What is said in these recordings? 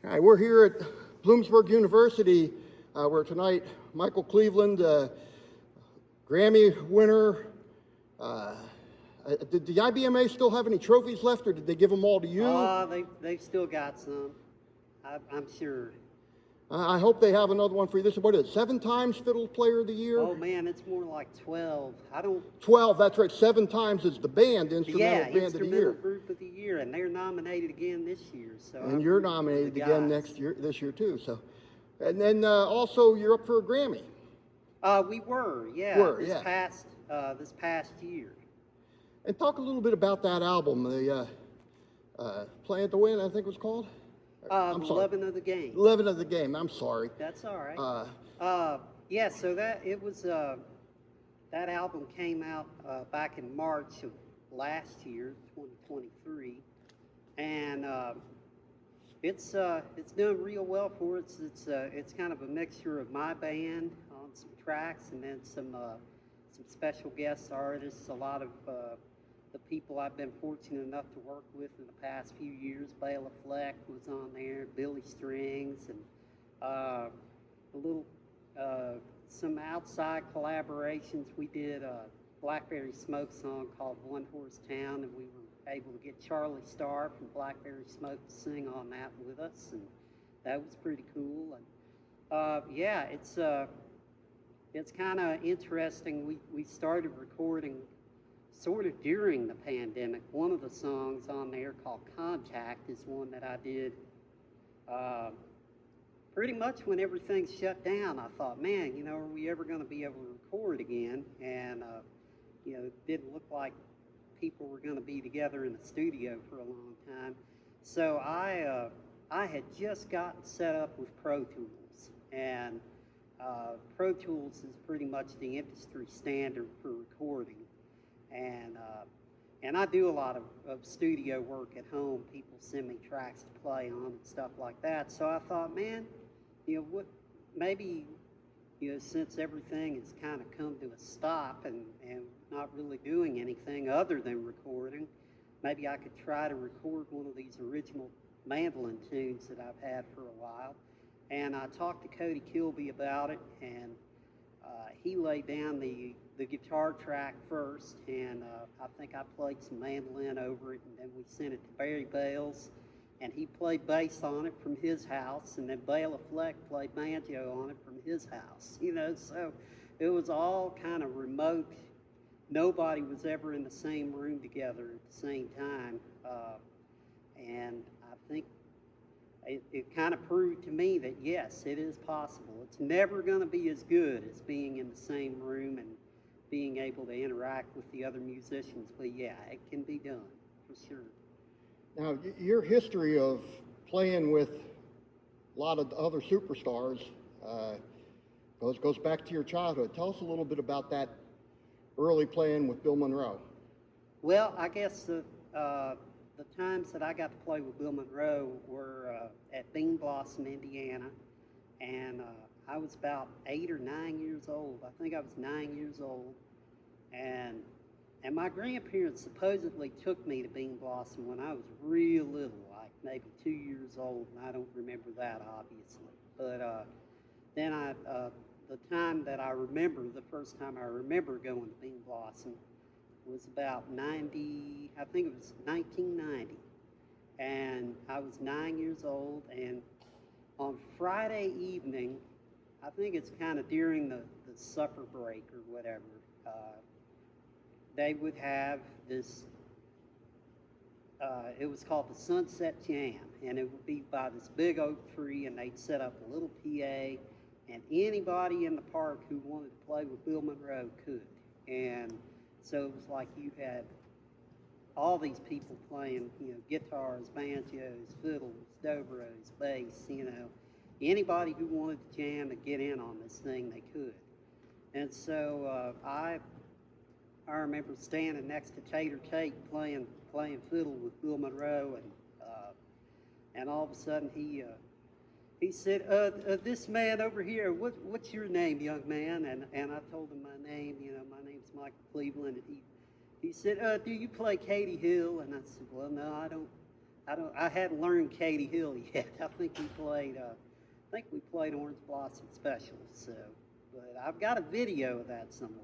All right, we're here at Bloomsburg University, where tonight Michael Cleveland, Grammy winner. Did the IBMA still have any trophies left, or did they give them all to you? They've still got some, I'm sure. I hope they have another one for you. This is what is it, 7 times Fiddle Player of the Year? Oh man, it's more like 12. 12, that's right. 7 times is the band, Instrumental Band of the Year. Group of the Year, and they're nominated again this year. So and you're nominated again this year too. So, and then also you're up for a Grammy. We were, this past year. And talk a little bit about that album, the Playing to Win, I think it was called. I'm sorry. 11 of the Game. 11 of the Game. I'm sorry. That's all right. Yeah. So that album came out back in March of last year, 2023, and it's done real well for us. It's kind of a mixture of my band on some tracks, and then some special guest artists. A lot of the people I've been fortunate enough to work with in the past few years. Bela Fleck was on there, Billy Strings, and some outside collaborations. We did a Blackberry Smoke song called One Horse Town, and we were able to get Charlie Starr from Blackberry Smoke to sing on that with us, and that was pretty cool. And it's kind of interesting. We started recording sort of during the pandemic. One of the songs on there called Contact is one that I did pretty much when everything shut down. I thought, man, are we ever going to be able to record again? And, it didn't look like people were going to be together in the studio for a long time. So I had just gotten set up with Pro Tools, and Pro Tools is pretty much the industry standard for recording. And I do a lot of studio work at home. People send me tracks to play on and stuff like that. So I thought, man, since everything has kind of come to a stop and not really doing anything other than recording, maybe I could try to record one of these original mandolin tunes that I've had for a while. And I talked to Cody Kilby about it, and he laid down the guitar track first, and I think I played some mandolin over it, and then we sent it to Barry Bales, and he played bass on it from his house, and then Bela Fleck played banjo on it from his house, so it was all kind of remote. Nobody was ever in the same room together at the same time, and I think it kind of proved to me that yes, it is possible. It's never going to be as good as being in the same room and being able to interact with the other musicians, but yeah, it can be done for sure. Now, your history of playing with a lot of other superstars goes back to your childhood. Tell us a little bit about that early playing with Bill Monroe. Well, I guess the times that I got to play with Bill Monroe were at Bean Blossom, Indiana, and I was about 8 or 9 years old. I think I was 9 years old, and my grandparents supposedly took me to Bean Blossom when I was real little, like maybe 2 years old, and I don't remember that obviously. But then the time that I remember, the first time I remember going to Bean Blossom was about 90, I think it was 1990, and I was 9 years old, and on Friday evening, I think it's kind of during the supper break or whatever, they would have this, it was called the Sunset Jam, and it would be by this big oak tree, and they'd set up a little PA, and anybody in the park who wanted to play with Bill Monroe could. And so it was like you had all these people playing, guitars, banjos, fiddles, dobros, bass, anybody who wanted to jam and get in on this thing, they could. And so I remember standing next to Tater Tate playing fiddle with Bill Monroe, and all of a sudden he said, "This man over here, what's your name, young man?" And I told him my name. My name's Michael Cleveland. And he said, "Do you play Katie Hill?" And I said, "Well, no, I hadn't learned Katie Hill yet. I think we played Orange Blossom Special. So, but I've got a video of that somewhere.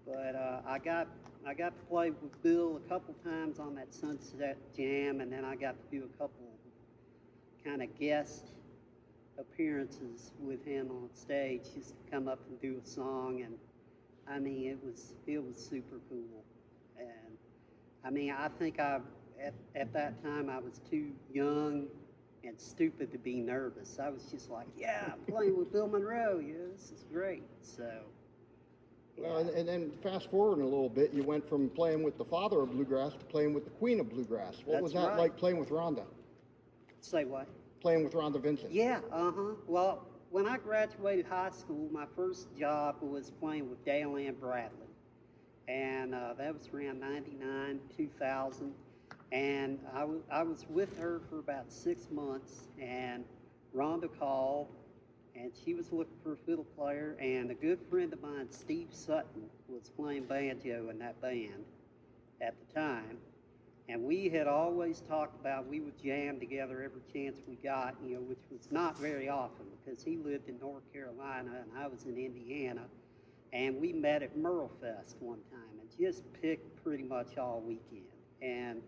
But I got to play with Bill a couple times on that Sunset Jam, and then I got to do a couple kind of guest appearances with him on stage, just to come up and do a song. And I mean, it was super cool. And I mean, I think at that time I was too young and stupid to be nervous. I was just like, yeah, I'm playing with Bill Monroe. Yeah, this is great. So. Well, and then fast forward a little bit, you went from playing with the father of bluegrass to playing with the queen of bluegrass. What was that like playing with Rhonda? Say what? Playing with Rhonda Vincent. Yeah, Well, when I graduated high school, my first job was playing with Dale Ann Bradley. And that was around 99, 2000. And I was with her for about 6 months, and Rhonda called, and she was looking for a fiddle player, and a good friend of mine, Steve Sutton, was playing banjo in that band at the time. And we had always talked about we would jam together every chance we got, you know, which was not very often because he lived in North Carolina and I was in Indiana. And we met at Merle Fest one time and just picked pretty much all weekend. And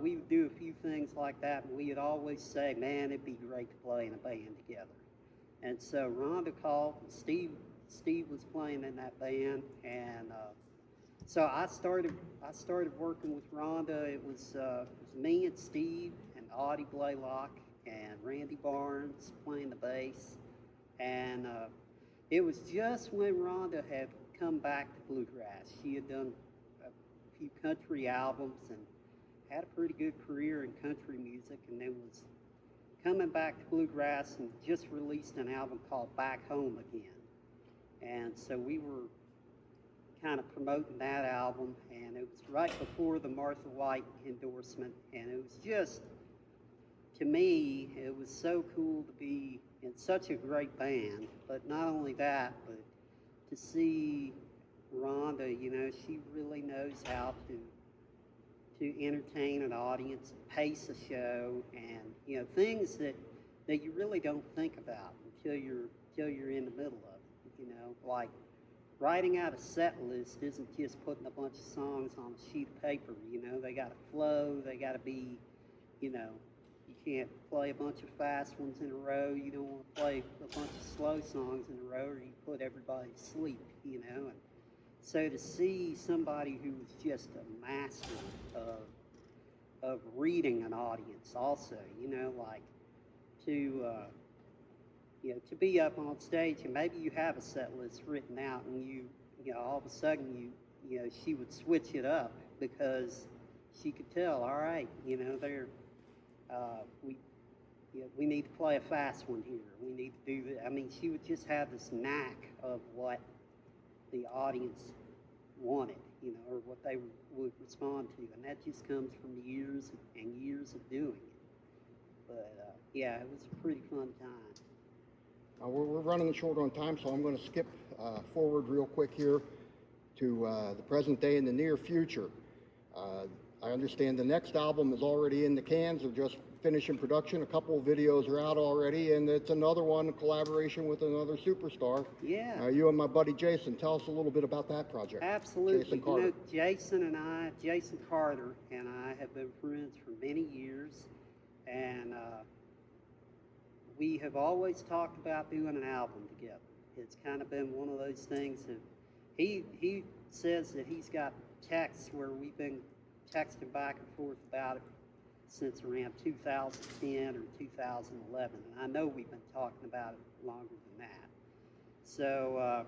we would do a few things like that, and we would always say, man, it'd be great to play in a band together. And so Rhonda called, and Steve was playing in that band, and so I started working with Rhonda. It was me and Steve and Audie Blaylock and Randy Barnes playing the bass, and it was just when Rhonda had come back to bluegrass. She had done a few country albums and had a pretty good career in country music, and then was coming back to bluegrass and just released an album called Back Home Again. And so we were kind of promoting that album, and it was right before the Martha White endorsement, and it was just, to me, it was so cool to be in such a great band. But not only that, but to see Rhonda, you know, she really knows how to entertain an audience, pace a show, and, you know, things that you really don't think about until you're in the middle of it, you know, like writing out a set list isn't just putting a bunch of songs on a sheet of paper, you know, they got to flow, they got to be, you know, you can't play a bunch of fast ones in a row, you don't want to play a bunch of slow songs in a row or you put everybody to sleep, you know. And so to see somebody who was just a master of reading an audience also, you know, like to be up on stage and maybe you have a set list written out and you know, all of a sudden you know, she would switch it up because she could tell, all right, you know, we need to play a fast one here. We need to do that. I mean, she would just have this knack of what the audience wanted, you know, or what they would respond to, and that just comes from years and years of doing it. But yeah, it was a pretty fun time. We're running short on time, so I'm going to skip forward real quick here to the present day and the near future. I understand the next album is already in the cans. They're just finishing production. A couple of videos are out already, and it's another one, a collaboration with another superstar. Yeah. You and my buddy Jason. Tell us a little bit about that project. Absolutely. Jason Carter. You know, Jason Carter and I have been friends for many years, and we have always talked about doing an album together. It's kind of been one of those things that he says that he's got texts where we've been texting back and forth about it since around 2010 or 2011, and I know we've been talking about it longer than that. So,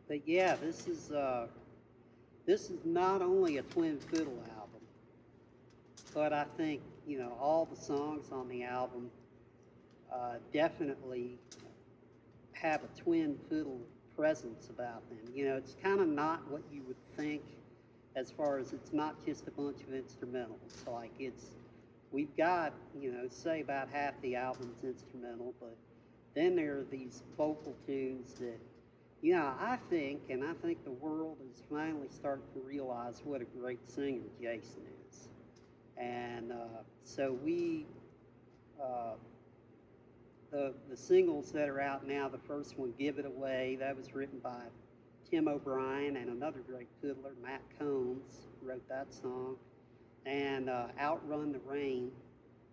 but yeah, this is not only a twin fiddle album, but I think, you know, all the songs on the album definitely have a twin fiddle presence about them. You know, it's kind of not what you would think as far as it's not just a bunch of instrumentals. Like we've got, you know, say about half the album's instrumental, but then there are these vocal tunes that, you know, I think the world is finally starting to realize what a great singer Jason is. And so we, the singles that are out now, the first one, Give It Away, that was written by Tim O'Brien and another great fiddler, Matt Combs, wrote that song. And Outrun the Rain,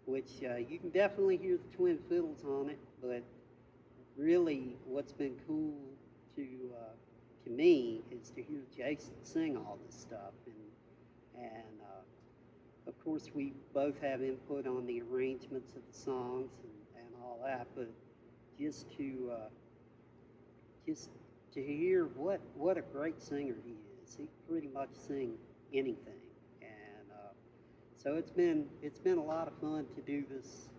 which you can definitely hear the twin fiddles on it, but really what's been cool to me is to hear Jason sing all this stuff. And of course, we both have input on the arrangements of the songs and all that, but just to hear what a great singer he is. He can pretty much sing anything. So it's been a lot of fun to do this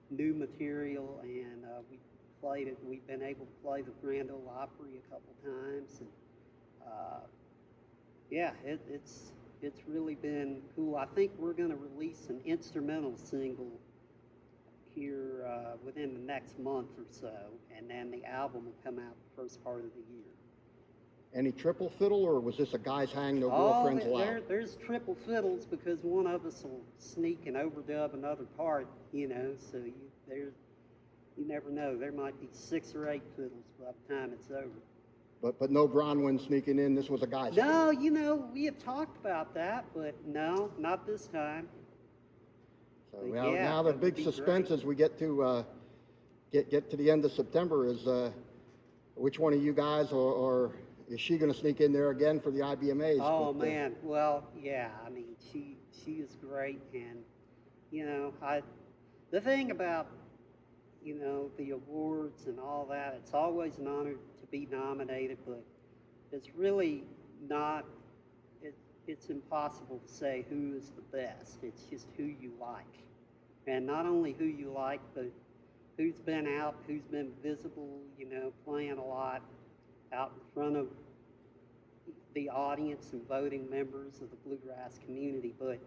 new material, and we played it. We've been able to play the Grand Ole Opry a couple times, and yeah, it's really been cool. I think we're going to release an instrumental single here within the next month or so, and then the album will come out the first part of the year. Any triple fiddle, or was this a guys hang no girlfriends allowed? There's triple fiddles because one of us will sneak and overdub another part, you know, so you never know. There might be 6 or 8 fiddles by the time it's over. But no Bronwyn sneaking in, this was a guy's hang? No, you know, we had talked about that, but no, not this time. So now the big suspense as we get to get to the end of September is which one of you guys or is she going to sneak in there again for the IBMAs? Oh, man. Well, yeah. I mean, she is great. And, you know, the thing about, you know, the awards and all that, it's always an honor to be nominated, but it's really not, it's impossible to say who is the best. It's just who you like. And not only who you like, but who's been out, who's been visible, you know, playing a lot out in front of the audience and voting members of the Bluegrass community. But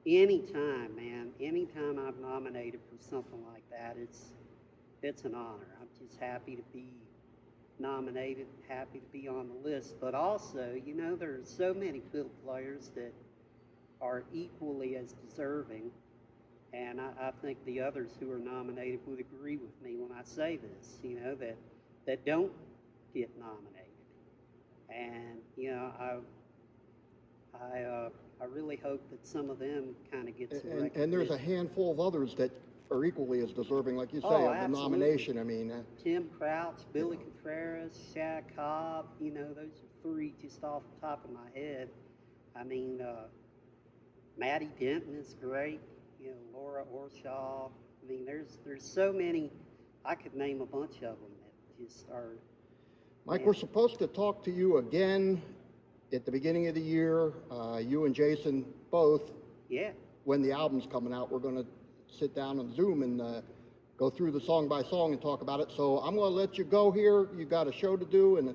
anytime, man, anytime I'm nominated for something like that, it's an honor. I'm just happy to be nominated, happy to be on the list. But also, you know, there are so many fiddle players that are equally as deserving, and I think the others who are nominated would agree with me when I say this, you know, that don't get nominated. And, you know, I really hope that some of them kind of get some recognition. And there's a handful of others that are equally as deserving, like you say, Oh, of the absolutely. nomination. I mean, Tim Crouch, Billy Contreras, Shad Cobb, you know, those are 3 just off the top of my head. I mean, Maddie Denton is great, you know, Laura Orshaw. I mean, there's so many. I could name a bunch of them that just are. Mike, we're supposed to talk to you again at the beginning of the year, you and Jason both. Yeah. When the album's coming out, we're going to sit down on Zoom and go through the song by song and talk about it. So I'm going to let you go here. You got a show to do, and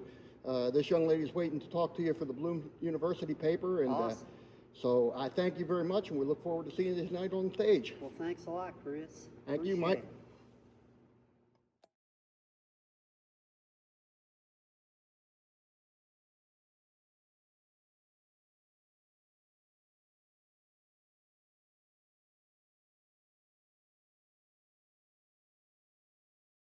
this young lady's waiting to talk to you for the Bloom University paper. And Awesome. so I thank you very much, and we look forward to seeing you tonight on stage. Well, thanks a lot, Chris. Thank you, Appreciate Mike. it.